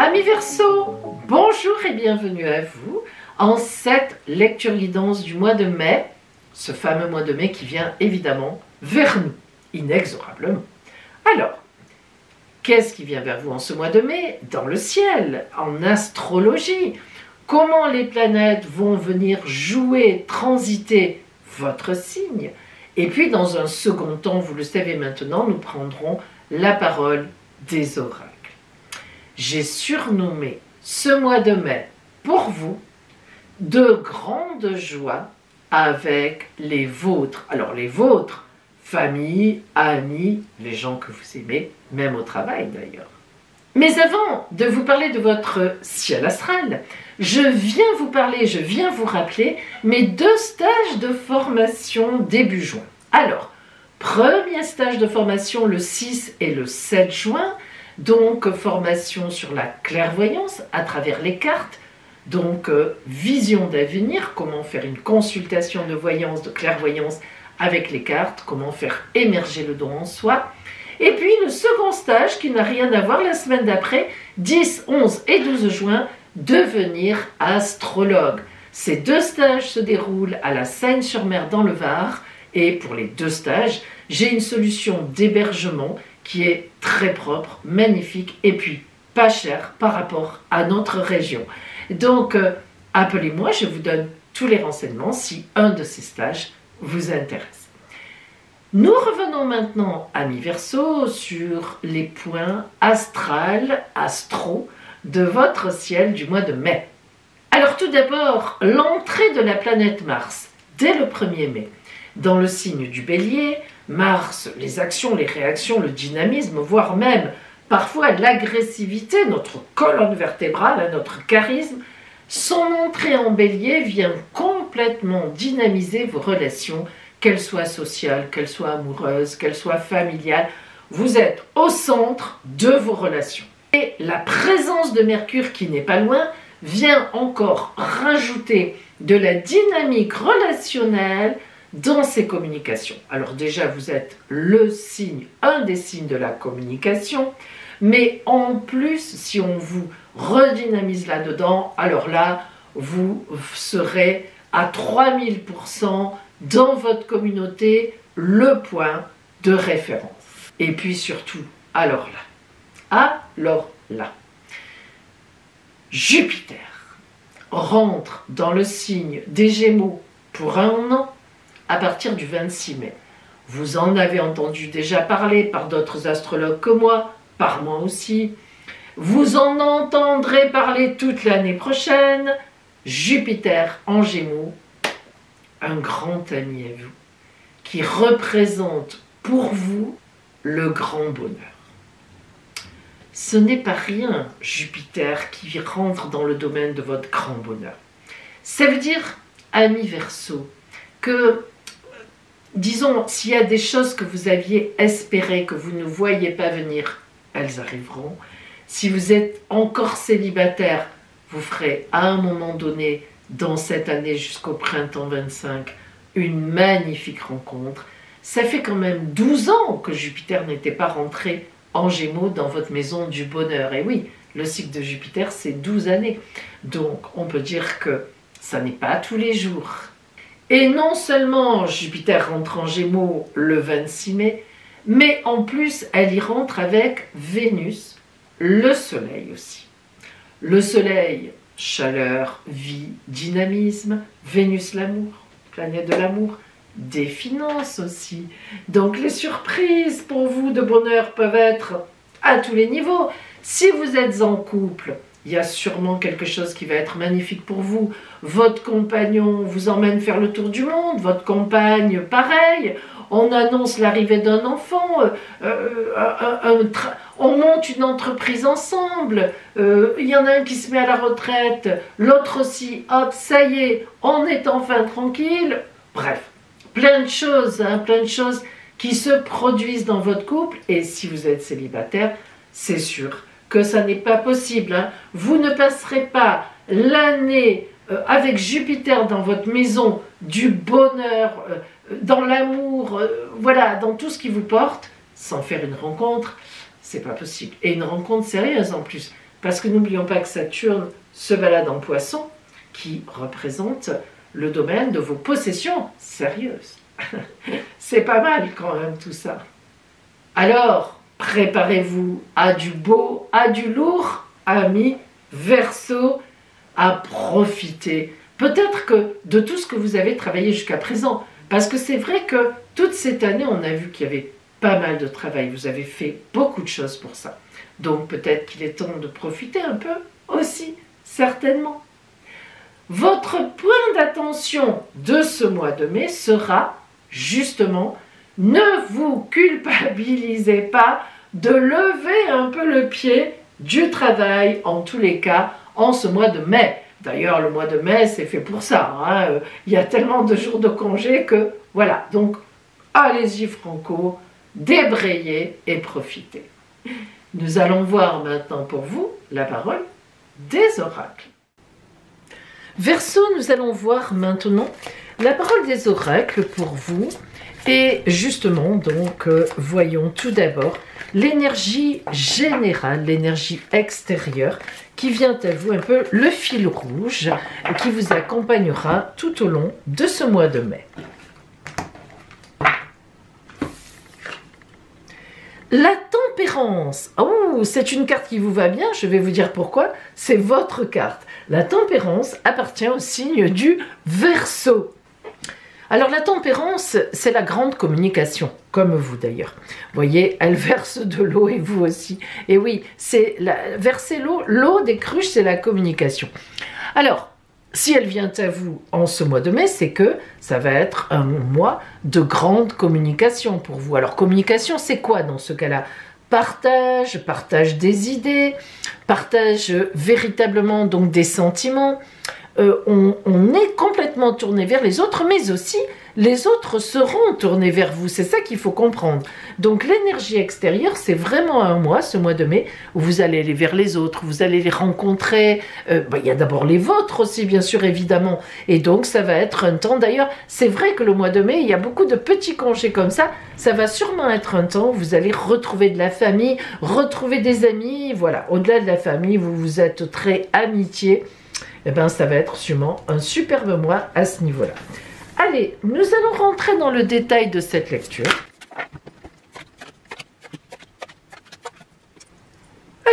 Amis Verseau, bonjour et bienvenue à vous en cette lecture guidance du mois de mai, ce fameux mois de mai qui vient évidemment vers nous, inexorablement. Alors, qu'est-ce qui vient vers vous en ce mois de mai? Dans le ciel, en astrologie, comment les planètes vont venir jouer, transiter votre signe? Et puis dans un second temps, vous le savez maintenant, nous prendrons la parole des oracles. J'ai surnommé ce mois de mai pour vous de grande joie avec les vôtres. Alors les vôtres, famille, amis, les gens que vous aimez, même au travail d'ailleurs. Mais avant de vous parler de votre ciel astral, je viens vous rappeler mes 2 stages de formation début juin. Alors, premier stage de formation le 6 et le 7 juin, donc formation sur la clairvoyance à travers les cartes, donc vision d'avenir, comment faire une consultation de voyance, de clairvoyance avec les cartes, comment faire émerger le don en soi. Et puis le second stage qui n'a rien à voir la semaine d'après, 10, 11 et 12 juin, devenir astrologue. Ces 2 stages se déroulent à la Seine-sur-Mer dans le Var et pour les 2 stages, j'ai une solution d'hébergement qui est très propre, magnifique et puis pas cher par rapport à notre région. Donc appelez-moi, je vous donne tous les renseignements si un de ces stages vous intéresse. Nous revenons maintenant, amis Verseau, sur les points astro de votre ciel du mois de mai. Alors tout d'abord, l'entrée de la planète Mars dès le 1er mai dans le signe du Bélier. Mars, les actions, les réactions, le dynamisme, voire même parfois l'agressivité, notre colonne vertébrale, notre charisme, son entrée en Bélier vient complètement dynamiser vos relations, qu'elles soient sociales, qu'elles soient amoureuses, qu'elles soient familiales. Vous êtes au centre de vos relations. Et la présence de Mercure qui n'est pas loin vient encore rajouter de la dynamique relationnelle dans ces communications. Alors déjà, vous êtes un des signes de la communication, mais en plus, si on vous redynamise là-dedans, alors là, vous serez à 3000% dans votre communauté le point de référence. Et puis surtout, alors là, Jupiter rentre dans le signe des Gémeaux pour 1 an, à partir du 26 mai. Vous en avez entendu déjà parler par d'autres astrologues que moi, par moi aussi. Vous en entendrez parler toute l'année prochaine. Jupiter en Gémeaux, un grand ami à vous, qui représente pour vous le grand bonheur. Ce n'est pas rien, Jupiter, qui rentre dans le domaine de votre grand bonheur. Ça veut dire, amis Verseau, que disons, s'il y a des choses que vous aviez espérées, que vous ne voyez pas venir, elles arriveront. Si vous êtes encore célibataire, vous ferez à un moment donné, dans cette année jusqu'au printemps 25, une magnifique rencontre. Ça fait quand même 12 ans que Jupiter n'était pas rentré en Gémeaux dans votre maison du bonheur. Et oui, le cycle de Jupiter, c'est 12 années. Donc, on peut dire que ça n'est pas tous les jours. Et non seulement Jupiter rentre en Gémeaux le 26 mai, mais en plus elle y rentre avec Vénus, le Soleil aussi. Le Soleil, chaleur, vie, dynamisme, Vénus l'amour, planète de l'amour, des finances aussi. Donc les surprises pour vous de bonheur peuvent être à tous les niveaux. Si vous êtes en couple, il y a sûrement quelque chose qui va être magnifique pour vous. Votre compagnon vous emmène faire le tour du monde, votre compagne pareil, on annonce l'arrivée d'un enfant, on monte une entreprise ensemble, il y en a un qui se met à la retraite, l'autre aussi, hop, ça y est, on est enfin tranquille. Bref, plein de choses qui se produisent dans votre couple, et si vous êtes célibataire, c'est sûr que ça n'est pas possible. Hein. Vous ne passerez pas l'année avec Jupiter dans votre maison du bonheur, dans l'amour, voilà, dans tout ce qui vous porte, sans faire une rencontre, c'est pas possible. Et une rencontre sérieuse en plus. parce que n'oublions pas que Saturne se balade en Poisson, qui représente le domaine de vos possessions sérieuses. C'est pas mal quand même tout ça. Alors, préparez-vous à du beau, à du lourd, amis Verseau, à profiter. Peut-être que de tout ce que vous avez travaillé jusqu'à présent, parce que c'est vrai que toute cette année, on a vu qu'il y avait pas mal de travail. Vous avez fait beaucoup de choses pour ça. Donc peut-être qu'il est temps de profiter un peu aussi, certainement. Votre point d'attention de ce mois de mai sera justement, ne vous culpabilisez pas de lever un peu le pied du travail, en tous les cas, en ce mois de mai. D'ailleurs, le mois de mai, c'est fait pour ça. Hein. Il y a tellement de jours de congé que, voilà. Donc, allez-y franco, débrayez et profitez. Nous allons voir maintenant pour vous la parole des oracles. Verseau, nous allons voir maintenant la parole des oracles pour vous. Et justement, donc, voyons tout d'abord l'énergie générale, l'énergie extérieure qui vient à vous, un peu le fil rouge qui vous accompagnera tout au long de ce mois de mai. La tempérance. Oh, c'est une carte qui vous va bien, je vais vous dire pourquoi. C'est votre carte. La tempérance appartient au signe du Verseau. Alors la tempérance, c'est la grande communication, comme vous d'ailleurs. Vous voyez, elle verse de l'eau et vous aussi. Et oui, c'est verser l'eau des cruches, c'est la communication. Alors, si elle vient à vous en ce mois de mai, c'est que ça va être un mois de grande communication pour vous. Alors communication, c'est quoi dans ce cas-là? Partage des idées, partage véritablement donc des sentiments. On est complètement tourné vers les autres, mais aussi les autres seront tournés vers vous. C'est ça qu'il faut comprendre. Donc l'énergie extérieure, c'est vraiment un mois, ce mois de mai, où vous allez aller vers les autres, vous allez les rencontrer. Il y a d'abord les vôtres aussi, bien sûr, évidemment. Et donc ça va être un temps, d'ailleurs, c'est vrai que le mois de mai, il y a beaucoup de petits congés comme ça. Ça va sûrement être un temps où vous allez retrouver de la famille, retrouver des amis. Voilà, au-delà de la famille, vous êtes très amitiés. Eh bien, ça va être sûrement un superbe mois à ce niveau-là. Allez, nous allons rentrer dans le détail de cette lecture.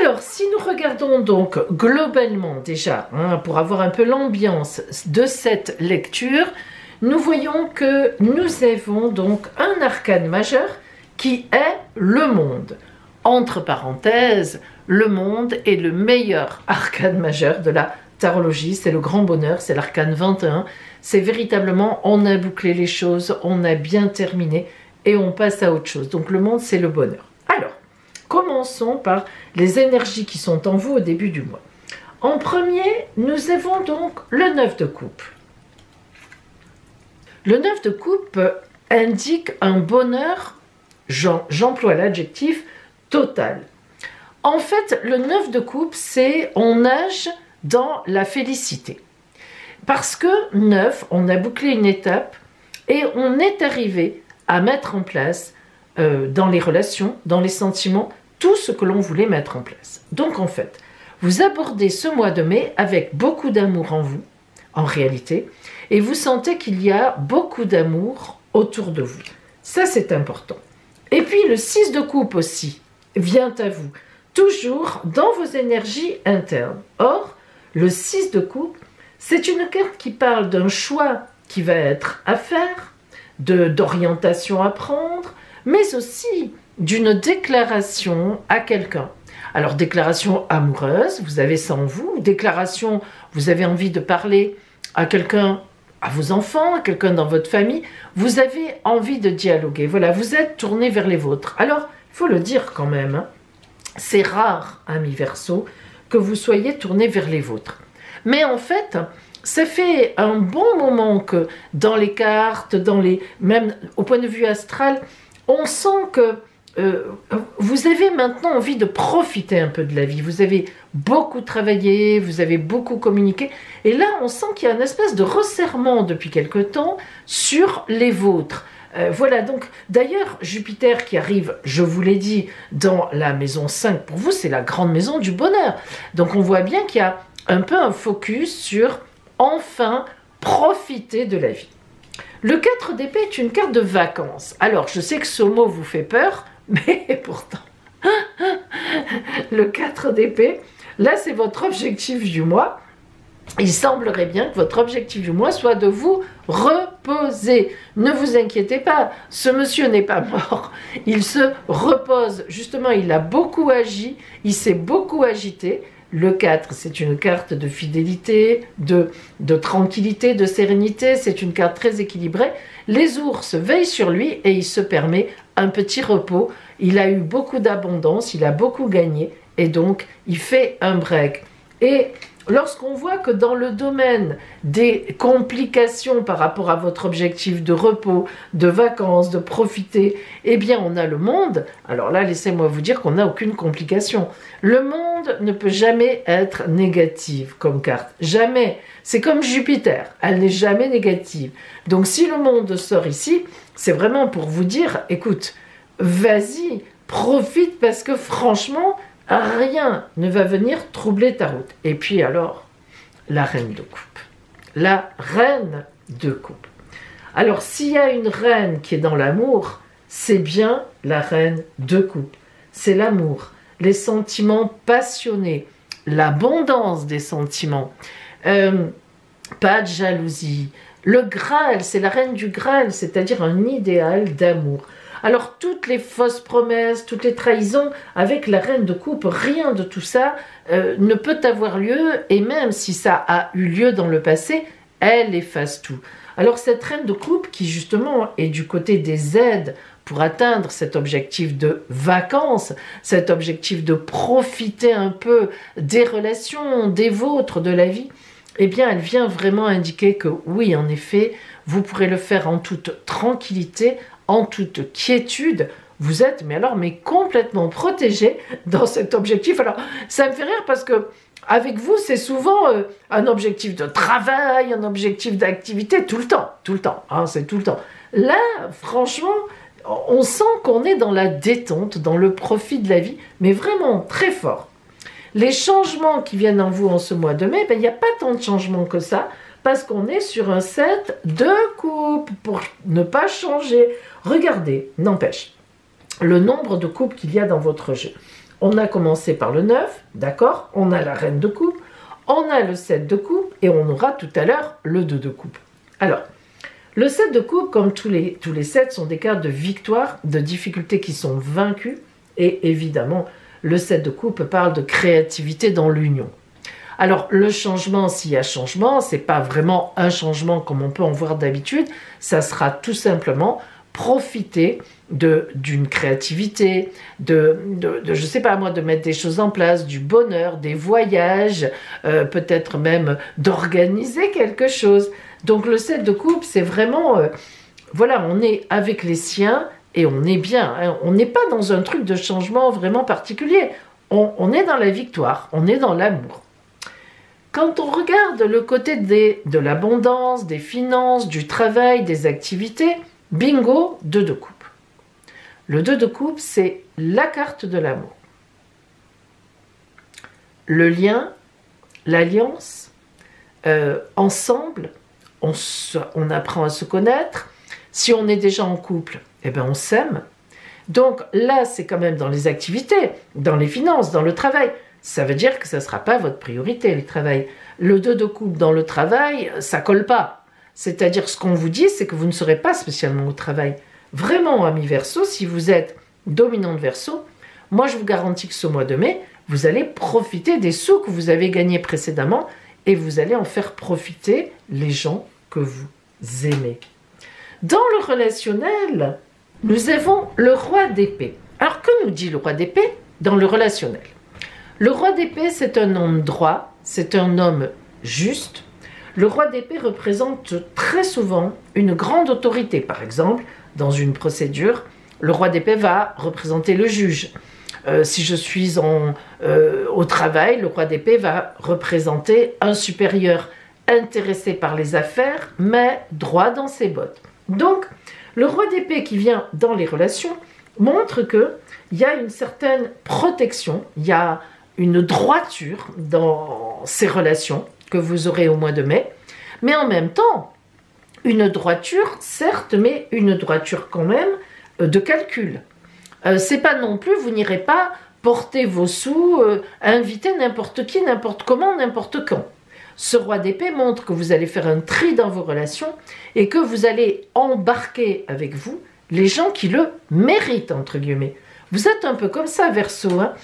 Alors, si nous regardons donc globalement déjà, pour avoir un peu l'ambiance de cette lecture, nous voyons que nous avons donc un arcane majeur qui est le monde. Entre parenthèses, le monde est le meilleur arcane majeur de la tarologie, c'est le grand bonheur, c'est l'arcane 21, c'est véritablement on a bouclé les choses, on a bien terminé et on passe à autre chose. Donc le monde, c'est le bonheur. Alors, commençons par les énergies qui sont en vous au début du mois. En premier, nous avons donc le 9 de coupe. Le 9 de coupe indique un bonheur, j'emploie l'adjectif, total. En fait, le 9 de coupe, c'est on nage dans la félicité. Parce que 9, on a bouclé une étape et on est arrivé à mettre en place dans les relations, dans les sentiments, tout ce que l'on voulait mettre en place. Donc en fait, vous abordez ce mois de mai avec beaucoup d'amour en vous, en réalité, et vous sentez qu'il y a beaucoup d'amour autour de vous. Ça, c'est important. Et puis le 6 de coupe aussi vient à vous, toujours dans vos énergies internes. Or, le 6 de coupe, c'est une carte qui parle d'un choix qui va être à faire, d'orientation à prendre, mais aussi d'une déclaration à quelqu'un. Alors, déclaration amoureuse, vous avez ça en vous, déclaration, vous avez envie de parler à quelqu'un, à vos enfants, à quelqu'un dans votre famille, vous avez envie de dialoguer. Voilà, vous êtes tourné vers les vôtres. Alors, il faut le dire quand même, c'est rare, amis Verseau, que vous soyez tourné vers les vôtres. Mais en fait, ça fait un bon moment que dans les cartes, même au point de vue astral, on sent que vous avez maintenant envie de profiter un peu de la vie. Vous avez beaucoup travaillé, vous avez beaucoup communiqué. Et là, on sent qu'il y a une espèce de resserrement depuis quelque temps sur les vôtres. Voilà, donc d'ailleurs Jupiter qui arrive, je vous l'ai dit, dans la maison 5, pour vous c'est la grande maison du bonheur. Donc on voit bien qu'il y a un peu un focus sur enfin profiter de la vie. Le 4 d'épée est une carte de vacances. Alors je sais que ce mot vous fait peur, mais pourtant, le 4 d'épée, là c'est votre objectif du mois. Il semblerait bien que votre objectif du mois soit de vous reposer. Ne vous inquiétez pas, ce monsieur n'est pas mort. Il se repose. Justement, il a beaucoup agi, il s'est beaucoup agité. Le 4, c'est une carte de fidélité, de tranquillité, de sérénité. C'est une carte très équilibrée. Les ours veillent sur lui et il se permet un petit repos. Il a eu beaucoup d'abondance, il a beaucoup gagné et donc il fait un break. Et lorsqu'on voit que dans le domaine des complications par rapport à votre objectif de repos, de vacances, de profiter, eh bien on a le monde. Alors là, laissez-moi vous dire qu'on n'a aucune complication. Le monde ne peut jamais être négative comme carte. Jamais. C'est comme Jupiter. Elle n'est jamais négative. Donc si le monde sort ici, c'est vraiment pour vous dire, écoute, vas-y, profite parce que franchement, rien ne va venir troubler ta route. Et puis alors, la reine de coupe. La reine de coupe. Alors, s'il y a une reine qui est dans l'amour, c'est bien la reine de coupe. C'est l'amour, les sentiments passionnés, l'abondance des sentiments, pas de jalousie. Le Graal, c'est la reine du Graal, c'est-à-dire un idéal d'amour. Alors toutes les fausses promesses, toutes les trahisons avec la reine de coupe, rien de tout ça ne peut avoir lieu, et même si ça a eu lieu dans le passé, elle efface tout. Alors cette reine de coupe qui justement est du côté des aides pour atteindre cet objectif de vacances, cet objectif de profiter un peu des relations, des vôtres, de la vie, eh bien elle vient vraiment indiquer que oui, en effet, vous pourrez le faire en toute tranquillité, en toute quiétude. Vous êtes, mais complètement protégé dans cet objectif. Alors, ça me fait rire parce que avec vous, c'est souvent un objectif de travail, un objectif d'activité, tout le temps, hein, c'est tout le temps. Là, franchement, on sent qu'on est dans la détente, dans le profit de la vie, mais vraiment très fort. Les changements qui viennent en vous en ce mois de mai, il n'y a pas tant de changements que ça, parce qu'on est sur un 7 de coupe, pour ne pas changer. Regardez, n'empêche, le nombre de coupes qu'il y a dans votre jeu. On a commencé par le 9, d'accord? On a la reine de coupe, on a le 7 de coupe, et on aura tout à l'heure le 2 de coupe. Alors, le 7 de coupe, comme tous les 7, sont des cartes de victoire, de difficultés qui sont vaincues, et évidemment, le 7 de coupe parle de créativité dans l'union. Alors, le changement, s'il y a changement, c'est pas vraiment un changement comme on peut en voir d'habitude, ça sera tout simplement profiter d'une créativité, je sais pas moi, de mettre des choses en place, du bonheur, des voyages, peut-être même d'organiser quelque chose. Donc le 7 de coupe, c'est vraiment, voilà, on est avec les siens et on est bien, hein. On n'est pas dans un truc de changement vraiment particulier, on est dans la victoire, on est dans l'amour. Quand on regarde le côté de l'abondance, des finances, du travail, des activités, bingo, 2 de coupe. Le 2 de coupe, c'est la carte de l'amour. Le lien, l'alliance, ensemble, on apprend à se connaître. Si on est déjà en couple, eh ben on s'aime. Donc là, c'est quand même dans les activités, dans les finances, dans le travail. Ça veut dire que ça ne sera pas votre priorité, le travail. Le 2 de coupe dans le travail, ça colle pas. C'est-à-dire, ce qu'on vous dit, c'est que vous ne serez pas spécialement au travail. Vraiment, ami Verseau, si vous êtes dominante Verseau, moi je vous garantis que ce mois de mai, vous allez profiter des sous que vous avez gagnés précédemment et vous allez en faire profiter les gens que vous aimez. Dans le relationnel, nous avons le roi d'épée. Alors, que nous dit le roi d'épée dans le relationnel? Le roi d'épée, c'est un homme droit, c'est un homme juste. Le roi d'épée représente très souvent une grande autorité. Par exemple, dans une procédure, le roi d'épée va représenter le juge. Si je suis au travail, le roi d'épée va représenter un supérieur intéressé par les affaires, mais droit dans ses bottes. Donc, Le roi d'épée qui vient dans les relations montre qu'il y a une certaine protection, il y a une droiture dans ces relations que vous aurez au mois de mai, mais en même temps, une droiture, certes, mais une droiture quand même de calcul. C'est pas non plus, vous n'irez pas porter vos sous, inviter n'importe qui, n'importe comment, n'importe quand. Ce roi d'épée montre que vous allez faire un tri dans vos relations et que vous allez embarquer avec vous les gens qui le méritent, entre guillemets. Vous êtes un peu comme ça, Verseau, hein.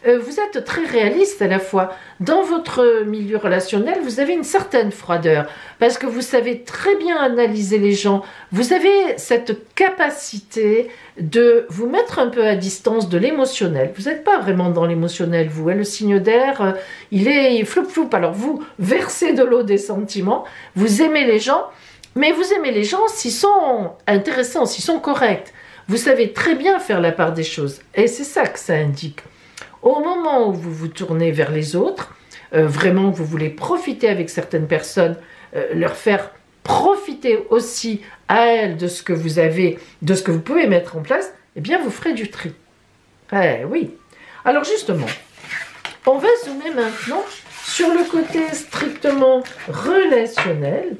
Vous êtes très réaliste à la fois. Dans votre milieu relationnel, vous avez une certaine froideur parce que vous savez très bien analyser les gens. Vous avez cette capacité de vous mettre un peu à distance de l'émotionnel. Vous n'êtes pas vraiment dans l'émotionnel, vous. Hein. Le signe d'air, il est floup-floup. Alors vous versez de l'eau des sentiments, vous aimez les gens, mais vous aimez les gens s'ils sont intéressants, s'ils sont corrects. Vous savez très bien faire la part des choses. Et c'est ça que ça indique. Au moment où vous vous tournez vers les autres, vraiment vous voulez profiter avec certaines personnes, leur faire profiter aussi à elles de ce que vous avez, de ce que vous pouvez mettre en place, eh bien vous ferez du tri. Eh oui. Alors justement, on va zoomer maintenant sur le côté strictement relationnel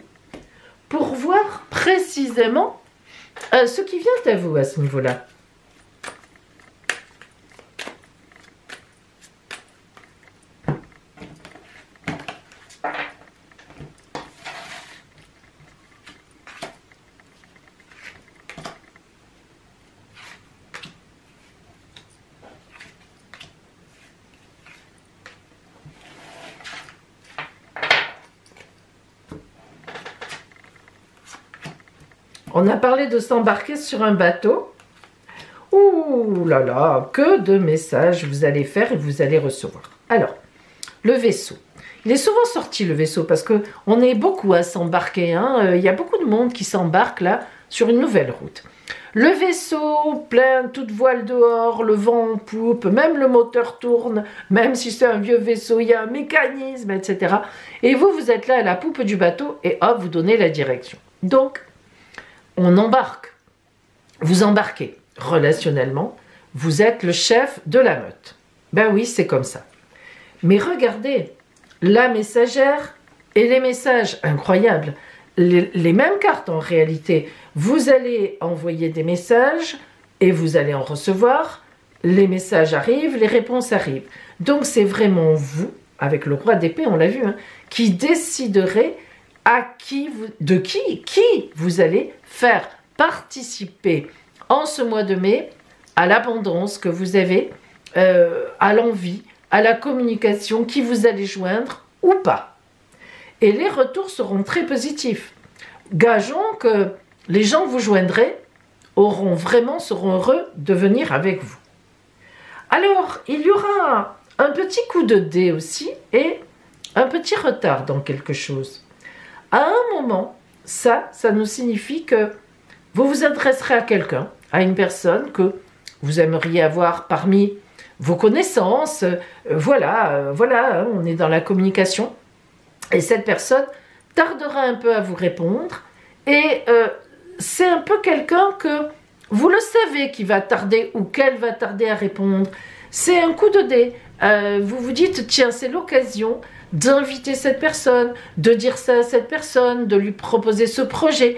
pour voir précisément ce qui vient à vous à ce niveau-là. On a parlé de s'embarquer sur un bateau. Ouh là là, que de messages vous allez faire et vous allez recevoir. Alors, le vaisseau. Il est souvent sorti le vaisseau parce qu'on est beaucoup à s'embarquer. Hein. Il y a beaucoup de monde qui s'embarque là sur une nouvelle route. Le vaisseau plein, toute voile dehors, le vent en poupe, même le moteur tourne, même si c'est un vieux vaisseau, il y a un mécanisme, etc. Et vous, vous êtes là à la poupe du bateau et hop, vous donnez la direction. Donc, on embarque. Vous embarquez relationnellement. Vous êtes le chef de la meute. Ben oui, c'est comme ça. Mais regardez, la messagère et les messages incroyables. Les mêmes cartes en réalité. Vous allez envoyer des messages et vous allez en recevoir. Les messages arrivent, les réponses arrivent. Donc c'est vraiment vous, avec le roi d'épée, on l'a vu, hein, qui déciderez qui vous allez faire participer en ce mois de mai à l'abondance que vous avez, à l'envie, à la communication, qui vous allez joindre ou pas. Et les retours seront très positifs. Gageons que les gens que vous joindrez seront heureux de venir avec vous. Alors, il y aura un petit coup de dé aussi et un petit retard dans quelque chose. À un moment, ça nous signifie que vous vous adresserez à quelqu'un, à une personne que vous aimeriez avoir parmi vos connaissances. Voilà, hein, on est dans la communication. Et cette personne tardera un peu à vous répondre. Et c'est un peu quelqu'un que vous le savez qui va tarder ou qu'elle va tarder à répondre. C'est un coup de dé. Vous vous dites, tiens, c'est l'occasion d'inviter cette personne, de dire ça à cette personne, de lui proposer ce projet.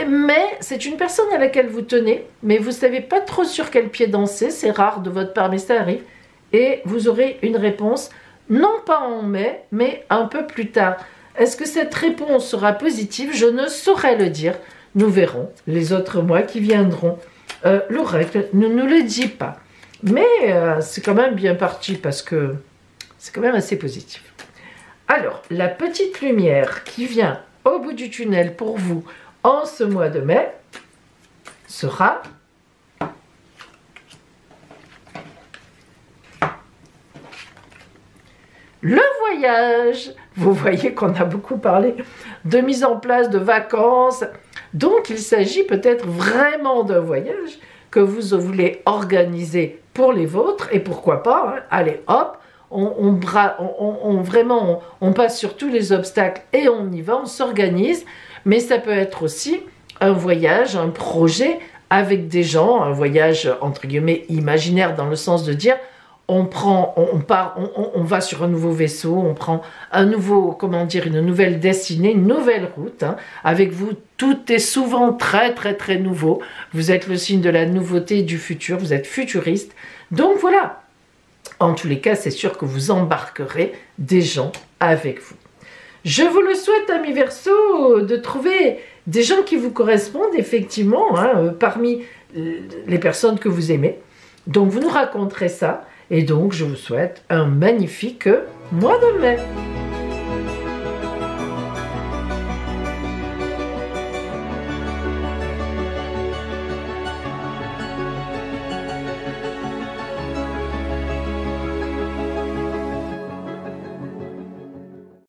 Mais c'est une personne à laquelle vous tenez, mais vous ne savez pas trop sur quel pied danser, c'est rare de votre part, mais ça arrive. Et vous aurez une réponse, non pas en mai, mais un peu plus tard. Est-ce que cette réponse sera positive? Je ne saurais le dire. Nous verrons les autres mois qui viendront. L'oracle ne nous le dit pas. Mais c'est quand même bien parti parce que c'est quand même assez positif. Alors, la petite lumière qui vient au bout du tunnel pour vous en ce mois de mai sera le voyage. Vous voyez qu'on a beaucoup parlé de mise en place de vacances. Donc, il s'agit peut-être vraiment d'un voyage que vous voulez organiser pour les vôtres. Et pourquoi pas, hein, allez hop, on passe sur tous les obstacles et on y va, on s'organise. Mais ça peut être aussi un voyage, un projet avec des gens, un voyage entre guillemets imaginaire dans le sens de dire on va sur un nouveau vaisseau, on prend un nouveau, comment dire, une nouvelle destinée, une nouvelle route. Hein. Avec vous, tout est souvent très très très nouveau. Vous êtes le signe de la nouveauté et du futur, vous êtes futuriste. Donc voilà, en tous les cas, c'est sûr que vous embarquerez des gens avec vous. Je vous le souhaite, amis Verseau, de trouver des gens qui vous correspondent effectivement, hein, parmi les personnes que vous aimez. Donc vous nous raconterez ça. Et donc, je vous souhaite un magnifique mois de mai.